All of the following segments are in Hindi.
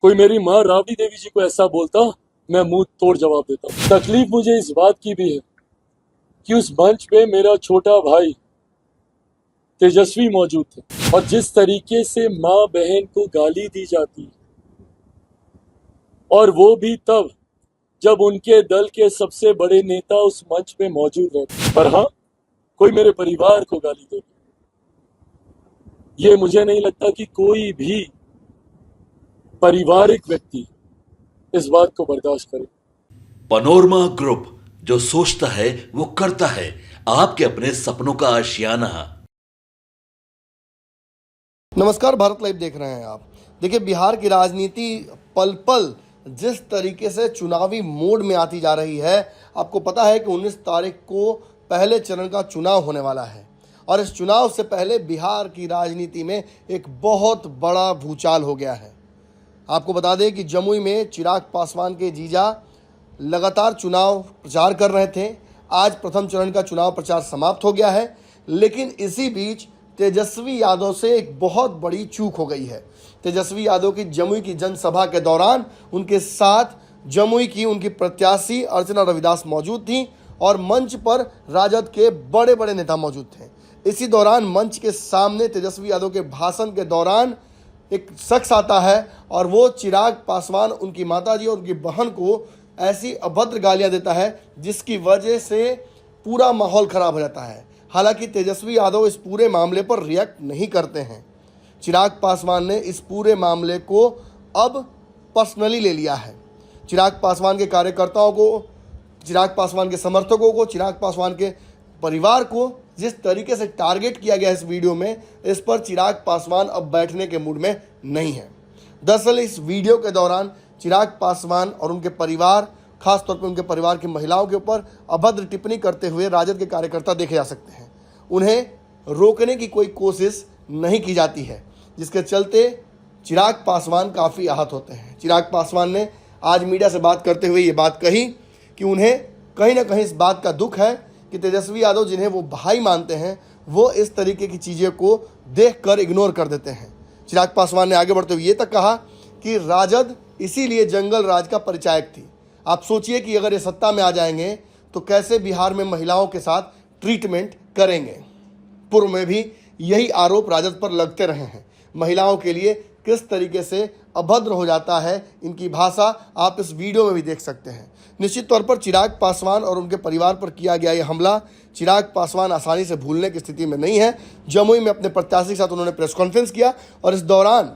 कोई मेरी माँ राबड़ी देवी जी को ऐसा बोलता, मैं मुंह तोड़ जवाब देता। तकलीफ मुझे इस बात की भी है कि उस मंच पे मेरा छोटा भाई तेजस्वी मौजूद थे, और जिस तरीके से माँ बहन को गाली दी जाती, और वो भी तब जब उनके दल के सबसे बड़े नेता उस मंच पे मौजूद रहते। पर हाँ, कोई मेरे परिवार को गाली दे, ये मुझे नहीं लगता कि कोई भी पारिवारिक व्यक्ति इस बात को बर्दाश्त करे। पनोरमा ग्रुप, जो सोचता है वो करता है। आपके अपने सपनों का आशियाना। नमस्कार, भारत लाइव देख रहे हैं आप। देखिए, बिहार की राजनीति पल पल जिस तरीके से चुनावी मोड में आती जा रही है, आपको पता है कि 19 तारीख को पहले चरण का चुनाव होने वाला है, और इस चुनाव से पहले बिहार की राजनीति में एक बहुत बड़ा भूचाल हो गया है। आपको बता दें कि जमुई में चिराग पासवान के जीजा लगातार चुनाव प्रचार कर रहे थे। आज प्रथम चरण का चुनाव प्रचार समाप्त हो गया है, लेकिन इसी बीच तेजस्वी यादव से एक बहुत बड़ी चूक हो गई है। तेजस्वी यादव की जमुई की जनसभा के दौरान उनके साथ जमुई की उनकी प्रत्याशी अर्चना रविदास मौजूद थी, और मंच पर राजद के बड़े बड़े नेता मौजूद थे। इसी दौरान मंच के सामने तेजस्वी यादव के भाषण के दौरान एक शख्स आता है, और वो चिराग पासवान, उनकी माताजी और उनकी बहन को ऐसी अभद्र गालियां देता है जिसकी वजह से पूरा माहौल खराब हो जाता है। हालांकि तेजस्वी यादव इस पूरे मामले पर रिएक्ट नहीं करते हैं। चिराग पासवान ने इस पूरे मामले को अब पर्सनली ले लिया है। चिराग पासवान के कार्यकर्ताओं को, चिराग पासवान के समर्थकों को, चिराग पासवान के परिवार को जिस तरीके से टारगेट किया गया इस वीडियो में, इस पर चिराग पासवान अब बैठने के मूड में नहीं है। दरअसल इस वीडियो के दौरान चिराग पासवान और उनके परिवार, खासतौर पर उनके परिवार की महिलाओं के ऊपर अभद्र टिप्पणी करते हुए राजद के कार्यकर्ता देखे जा सकते हैं। उन्हें रोकने की कोई कोशिश नहीं की जाती है, जिसके चलते चिराग पासवान काफ़ी आहत होते हैं। चिराग पासवान ने आज मीडिया से बात करते हुए ये बात कही कि उन्हें कहीं ना कहीं इस बात का दुख है कि तेजस्वी यादव, जिन्हें वो भाई मानते हैं, वो इस तरीके की चीज़ें को देखकर इग्नोर कर देते हैं। चिराग पासवान ने आगे बढ़ते हुए ये तक कहा कि राजद इसीलिए जंगल राज का परिचायक थी। आप सोचिए कि अगर ये सत्ता में आ जाएंगे तो कैसे बिहार में महिलाओं के साथ ट्रीटमेंट करेंगे। पूर्व में भी यही आरोप राजद पर लगते रहे हैं। महिलाओं के लिए किस तरीके से अभद्र हो जाता है इनकी भाषा, आप इस वीडियो में भी देख सकते हैं। निश्चित तौर पर चिराग पासवान और उनके परिवार पर किया गया ये हमला चिराग पासवान आसानी से भूलने की स्थिति में नहीं है। जमुई में अपने प्रत्याशी के साथ उन्होंने प्रेस कॉन्फ्रेंस किया, और इस दौरान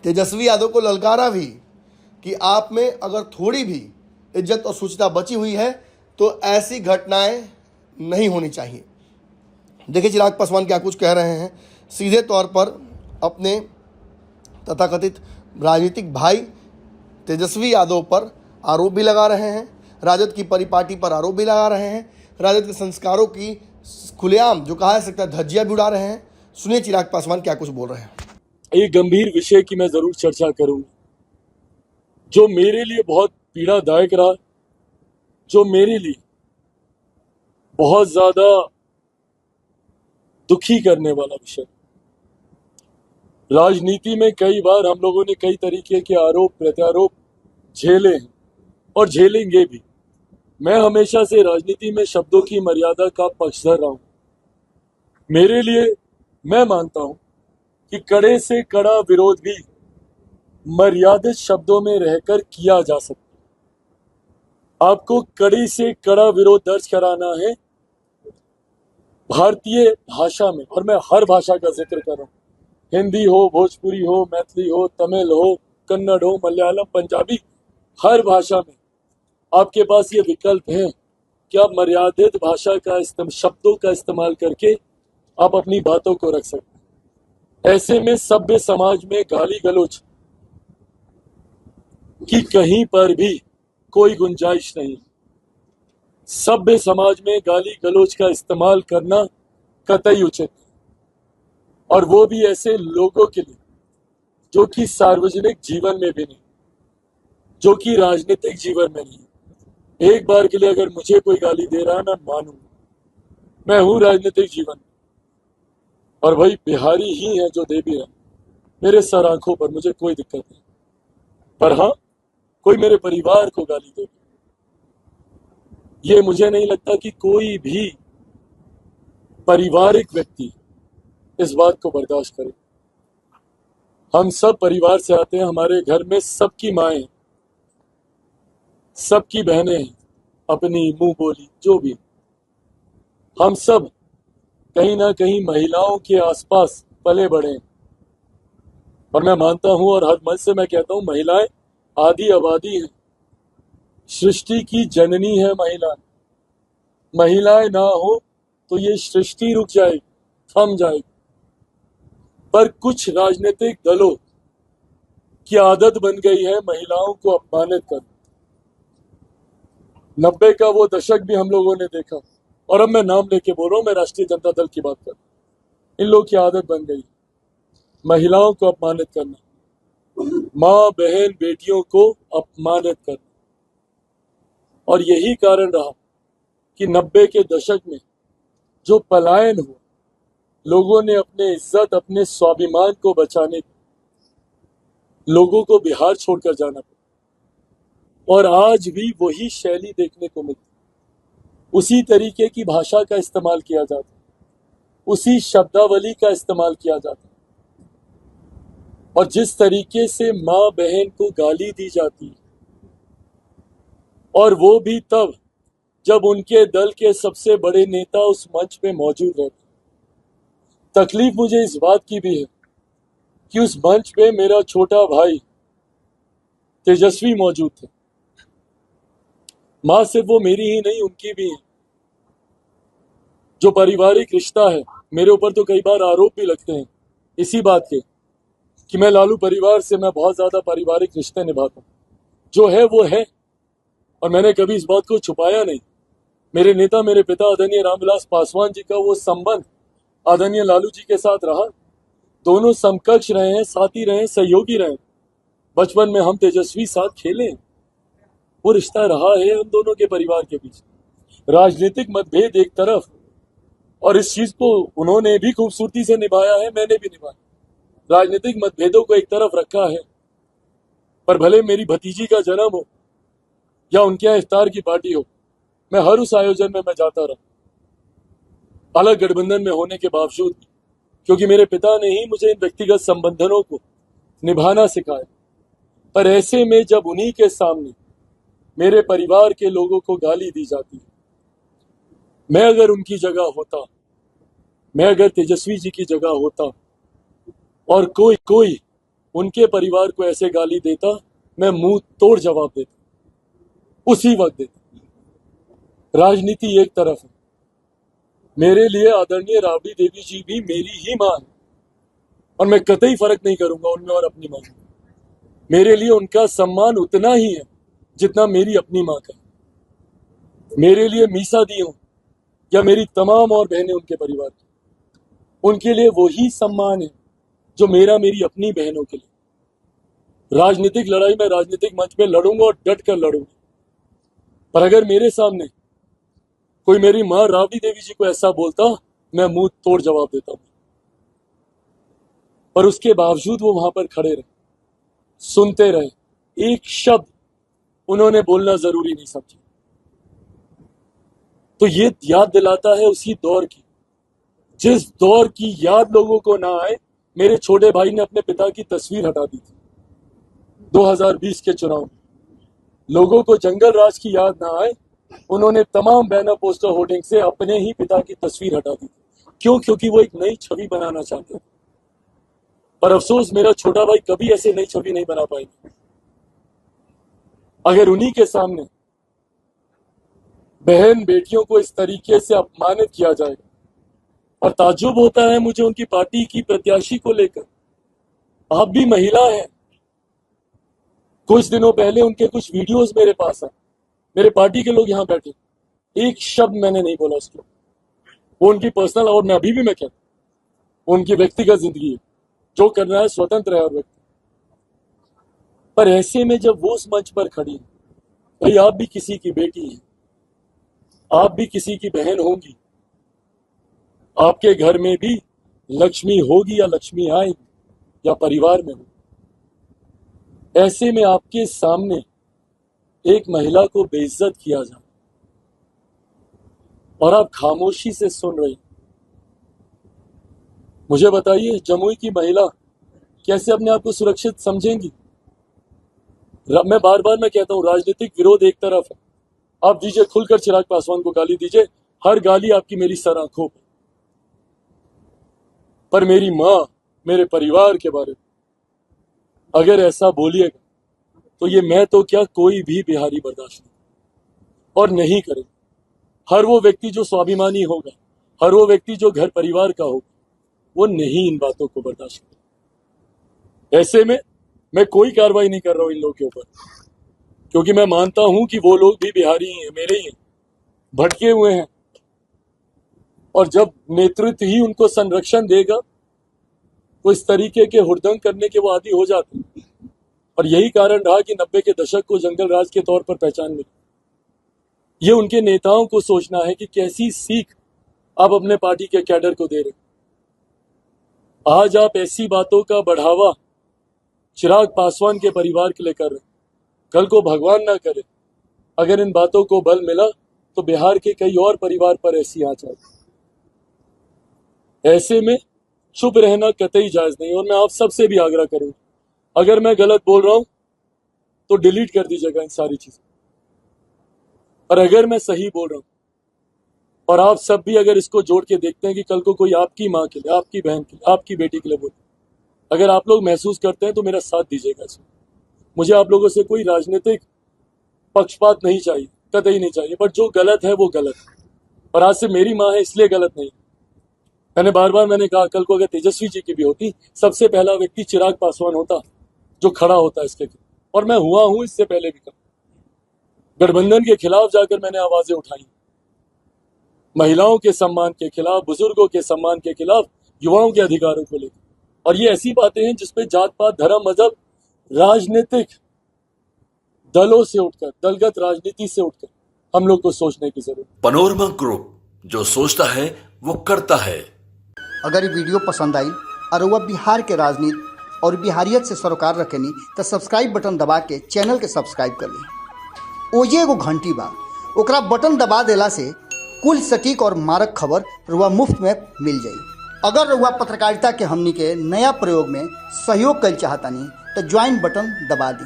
तेजस्वी यादव को ललकारा भी कि आप में अगर थोड़ी भी इज्जत और शुचिता बची हुई है तो ऐसी घटनाएं नहीं होनी चाहिए। देखिए चिराग पासवान क्या कुछ कह रहे हैं। सीधे तौर पर अपने तथाकथित राजनीतिक भाई तेजस्वी यादव पर आरोप भी लगा रहे हैं, राजद की परिपाटी पर आरोप भी लगा रहे हैं, राजद के संस्कारों की खुलेआम, जो कहा जा सकता है, धज्जियां भी उड़ा रहे हैं। सुनिए चिराग पासवान क्या कुछ बोल रहे हैं। एक गंभीर विषय की मैं जरूर चर्चा करूंगा, जो मेरे लिए बहुत पीड़ादायक रहा, जो मेरे लिए बहुत ज्यादा दुखी करने वाला विषय। राजनीति में कई बार हम लोगों ने कई तरीके के आरोप प्रत्यारोप झेले हैं और झेलेंगे भी। मैं हमेशा से राजनीति में शब्दों की मर्यादा का पक्षधर रहा हूं। मेरे लिए, मैं मानता हूं कि कड़े से कड़ा विरोध भी मर्यादित शब्दों में रहकर किया जा सकता। आपको कड़ी से कड़ा विरोध दर्ज कराना है भारतीय भाषा में, और मैं हर भाषा का जिक्र कर रहा हूं, हिंदी हो, भोजपुरी हो, मैथिली हो, तमिल हो, कन्नड़ हो, मलयालम, पंजाबी, हर भाषा में आपके पास ये विकल्प है कि आप मर्यादित भाषा का शब्दों का इस्तेमाल करके आप अपनी बातों को रख सकते हैं। ऐसे में सभ्य समाज में गाली गलौज की कहीं पर भी कोई गुंजाइश नहीं। सभ्य समाज में गाली गलौज का इस्तेमाल करना कतई उचित है, और वो भी ऐसे लोगों के लिए जो कि सार्वजनिक जीवन में भी नहीं, जो कि राजनीतिक जीवन में नहीं। एक बार के लिए अगर मुझे कोई गाली दे रहा है, मैं मानूंगा, मैं हूं राजनीतिक जीवन में, और भाई बिहारी ही है जो दे भी रहा, मेरे सर आंखों पर, मुझे कोई दिक्कत नहीं। पर हाँ, कोई मेरे परिवार को गाली दे, ये मुझे नहीं लगता कि कोई भी पारिवारिक व्यक्ति इस बात को बर्दाश्त करे। हम सब परिवार से आते हैं, हमारे घर में सबकी माएं हैं, सबकी बहनें हैं, अपनी मुंह बोली जो भी। हम सब कहीं ना कहीं महिलाओं के आसपास पले बढ़े हैं। और मैं मानता हूं और हर मन से मैं कहता हूं, महिलाएं आदि आबादी हैं, सृष्टि की जननी है महिला। महिलाएं ना हो तो ये सृष्टि रुक जाएगी, थम जाएगी। पर कुछ राजनीतिक दलों की आदत बन गई है महिलाओं को अपमानित करना। 90 का वो दशक भी हम लोगों ने देखा, और अब मैं नाम लेके बोल रहा हूं, मैं राष्ट्रीय जनता दल की बात कर रहा हूं। इन लोगों की आदत बन गई महिलाओं को अपमानित करना, माँ बहन बेटियों को अपमानित करना। और यही कारण रहा कि 90 के दशक में जो पलायन हुआ, लोगों ने अपने इज्जत, अपने स्वाभिमान को बचाने लोगों को बिहार छोड़कर जाना पड़ा। और आज भी वही शैली देखने को मिलती, उसी तरीके की भाषा का इस्तेमाल किया जाता, उसी शब्दावली का इस्तेमाल किया जाता। और जिस तरीके से माँ बहन को गाली दी जाती है, और वो भी तब जब उनके दल के सबसे बड़े नेता उस मंच पे मौजूद रहते। तकलीफ मुझे इस बात की भी है कि उस मंच पे मेरा छोटा भाई तेजस्वी मौजूद थे। मां सिर्फ वो मेरी ही नहीं, उनकी भी है। जो पारिवारिक रिश्ता है, मेरे ऊपर तो कई बार आरोप भी लगते हैं इसी बात के कि मैं लालू परिवार से मैं बहुत ज्यादा पारिवारिक रिश्ते निभाता हूं। जो है वो है, और मैंने कभी इस बात को छुपाया नहीं। मेरे नेता, मेरे पिता आदरणीय रामविलास पासवान जी का वो संबंध आदरणीय लालू जी के साथ रहा। दोनों समकक्ष रहे हैं, साथी रहे, सहयोगी रहे। बचपन में हम तेजस्वी साथ खेले, वो रिश्ता रहा है हम दोनों के परिवार के बीच। राजनीतिक मतभेद एक तरफ, और इस चीज को उन्होंने भी खूबसूरती से निभाया है, मैंने भी निभाया। राजनीतिक मतभेदों को एक तरफ रखा है, पर भले मेरी भतीजी का जन्म हो या उनके यहाँ इफ्तार की पार्टी हो, मैं हर उस आयोजन में मैं जाता रहा, अलग गठबंधन में होने के बावजूद, क्योंकि मेरे पिता ने ही मुझे इन व्यक्तिगत संबंधों को निभाना सिखाया। पर ऐसे में जब उन्हीं के सामने मेरे परिवार के लोगों को गाली दी जाती है, मैं अगर उनकी जगह होता, मैं अगर तेजस्वी जी की जगह होता और कोई उनके परिवार को ऐसे गाली देता, मैं मुंह तोड़ जवाब देता, उसी वक्त देता। राजनीति एक तरफ है, मेरे लिए आदरणीय राबड़ी देवी जी भी मेरी ही मां है, और मैं कतई फर्क नहीं करूंगा उनमें और अपनी मां में। मेरे लिए उनका सम्मान उतना ही है जितना मेरी अपनी मां का। मेरे लिए मीसा दी हो या मेरी तमाम और बहनें उनके परिवार की, उनके लिए वही सम्मान है जो मेरा मेरी अपनी बहनों के लिए। राजनीतिक लड़ाई में राजनीतिक मंच पे लड़ूंगा और डट कर लड़ूंगा, पर अगर मेरे सामने कोई मेरी मां राबड़ी देवी जी को ऐसा बोलता, मैं मुंह तोड़ जवाब देता हूं। पर उसके बावजूद वो वहां पर खड़े रहे, सुनते रहे, एक शब्द उन्होंने बोलना जरूरी नहीं समझा। तो ये याद दिलाता है उसी दौर की, जिस दौर की याद लोगों को ना आए। मेरे छोटे भाई ने अपने पिता की तस्वीर हटा दी थी 2020 के चुनाव में। लोगों को जंगल राज की याद ना आए, उन्होंने तमाम बैनर पोस्टर होर्डिंग से अपने ही पिता की तस्वीर हटा दी। क्यों? क्योंकि वो एक नई छवि बनाना चाहते हैं। पर अफसोस, मेरा छोटा भाई कभी ऐसे नई छवि नहीं बना पाएगा। अगर उन्हीं के सामने बहन बेटियों को इस तरीके से अपमानित किया जाएगा, और ताज्जुब होता है मुझे उनकी पार्टी की प्रत्याशी को लेकर। आप भी महिला हैं। कुछ दिनों पहले उनके कुछ वीडियोस मेरे पास आए, मेरे पार्टी के लोग यहाँ बैठे, एक शब्द मैंने नहीं बोला उसके। वो उनकी पर्सनल, और मैं अभी भी मैं कहता हूं, उनकी व्यक्तिगत जिंदगी है, जो करना है स्वतंत्र है हर व्यक्ति। पर ऐसे में जब वो उस मंच पर खड़ी, भाई आप भी किसी की बेटी हैं, आप भी किसी की बहन होंगी, आपके घर में भी लक्ष्मी होगी या लक्ष्मी आएगी या परिवार में हो। ऐसे में आपके सामने एक महिला को बेइज्जत किया जा और आप खामोशी से सुन रहे हैं। मुझे बताइए, जमुई की महिला कैसे अपने आप को सुरक्षित समझेंगी? मैं बार बार कहता हूं, राजनीतिक विरोध एक तरफ है, आप दीजिए खुलकर चिराग पासवान को गाली दीजिए, हर गाली आपकी मेरी सर आंखों पर मेरी मां, मेरे परिवार के बारे में अगर ऐसा बोलिएगा तो ये मैं तो क्या, कोई भी बिहारी बर्दाश्त नहीं और नहीं करेगा। हर वो व्यक्ति जो स्वाभिमानी होगा, हर वो व्यक्ति जो घर परिवार का होगा, वो नहीं इन बातों को बर्दाश्त करेगा। ऐसे में मैं कोई कार्रवाई नहीं कर रहा हूं इन लोगों के ऊपर, क्योंकि मैं मानता हूं कि वो लोग भी बिहारी ही हैं, मेरे ही हैं, भटके हुए हैं, और जब नेतृत्व ही उनको संरक्षण देगा तो इस तरीके के हुड़दंग करने के वो आदी हो जाते हैं। और यही कारण रहा कि 90 के दशक को जंगल राज के तौर पर पहचान मिली। ये उनके नेताओं को सोचना है कि कैसी सीख आप अपने पार्टी के कैडर को दे रहे। आज आप ऐसी बातों का बढ़ावा चिराग पासवान के परिवार के लिए कर रहे। कल को भगवान ना करे अगर इन बातों को बल मिला तो बिहार के कई और परिवार पर ऐसी आ जाए। ऐसे में चुप रहना कतई जायज नहीं। और मैं आप सबसे भी आग्रह करूंगा, अगर मैं गलत बोल रहा हूं तो डिलीट कर दीजिएगा इन सारी चीजें, और अगर मैं सही बोल रहा हूं और आप सब भी अगर इसको जोड़ के देखते हैं कि कल को कोई आपकी मां के लिए, आपकी बहन के लिए, आपकी बेटी के लिए बोले, अगर आप लोग महसूस करते हैं तो मेरा साथ दीजिएगा इसमें। मुझे आप लोगों से कोई राजनीतिक पक्षपात नहीं चाहिए, कतई नहीं चाहिए, बट जो गलत है वो गलत है, और आज से मेरी मां है इसलिए गलत नहीं। मैंने बार कहा, कल को अगर तेजस्वी जी की भी होती, सबसे पहला व्यक्ति चिराग पासवान होता जो खड़ा होता इसके खिलाफ, और मैं हुआ हूं इससे पहले भी कहा। गठबंधन के खिलाफ जाकर मैंने आवाजें उठाई, महिलाओं के सम्मान के खिलाफ, बुजुर्गों के सम्मान के खिलाफ, युवाओं के अधिकारों को लेकर। और ये ऐसी बातें हैं जिसपे जात पात, धर्म, मजहब, राजनीतिक दलों से उठकर, दलगत राजनीति से उठकर हम लोग को सोचने की जरूरत। पनोरमा ग्रुप, जो सोचता है वो करता है। अगर ये वीडियो पसंद आई और वह बिहार के राजनीति और बिहारियत से सरोकार रखेनी तो सब्सक्राइब बटन दबा के चैनल के सब्सक्राइब कर ली। ओजे एगो घंटी बा, ओकरा बटन दबा देला से कुल सटीक और मारक खबर रुआ मुफ्त में मिल जाई। अगर रुआ पत्रकारिता के हमनी के नया प्रयोग में सहयोग कर चाहतानी तो ज्वाइन बटन दबा दी।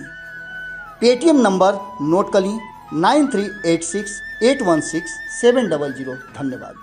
पेटीएम नंबर नोट कर ली 9386816700। धन्यवाद।